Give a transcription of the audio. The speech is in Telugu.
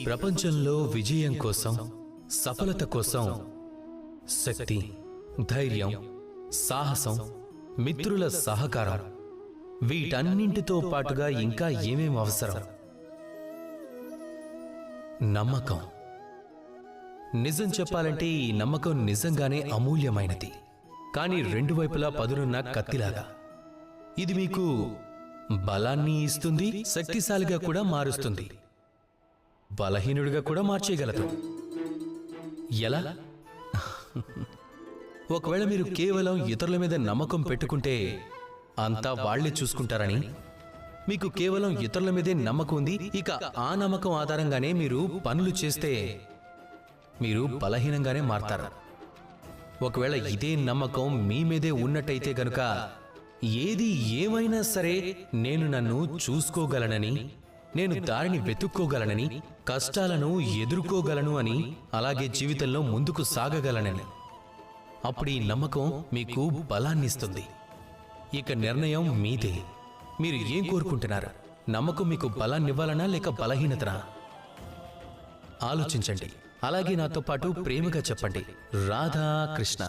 ప్రపంచంలో విజయం కోసం, సఫలత కోసం శక్తి, ధైర్యం, సాహసం, మిత్రుల సహకారం, వీటన్నింటితో పాటుగా ఇంకా ఏమేం అవసరం? నమ్మకం. నిజం చెప్పాలంటే ఈ నమ్మకం నిజంగానే అమూల్యమైనది. కానీ రెండు వైపులా పదునున్న కత్తిలాగా. ఇది మీకు బలాన్ని ఇస్తుంది, శక్తిశాలిగా కూడా మారుస్తుంది, బలహీనుడిగా కూడా మార్చేయగలదు. ఎలా? ఒకవేళ మీరు కేవలం ఇతరుల మీద నమ్మకం పెట్టుకుంటే అంతా వాళ్లే చూసుకుంటారని, మీకు కేవలం ఇతరుల మీదే నమ్మకం ఉంది, ఇక ఆ నమ్మకం ఆధారంగానే మీరు పనులు చేస్తే మీరు బలహీనంగానే మారతారు. ఒకవేళ ఇదే నమ్మకం మీ మీదే ఉన్నట్టయితే గనుక ఏది ఏమైనా సరే నేను నన్ను చూసుకోగలనని, నేను దారిని వెతుక్కోగలనని, కష్టాలను ఎదుర్కోగలను అని, అలాగే జీవితంలో ముందుకు సాగగలనని, అప్పుడు ఈ నమ్మకం మీకు బలాన్నిస్తుంది. ఇక నిర్ణయం మీదే. మీరు ఏం కోరుకుంటున్నారు? నమ్మకం మీకు బలాన్నివ్వాలనా లేక బలహీనతనా? ఆలోచించండి. అలాగే నాతో పాటు ప్రేమగా చెప్పండి, రాధా కృష్ణ.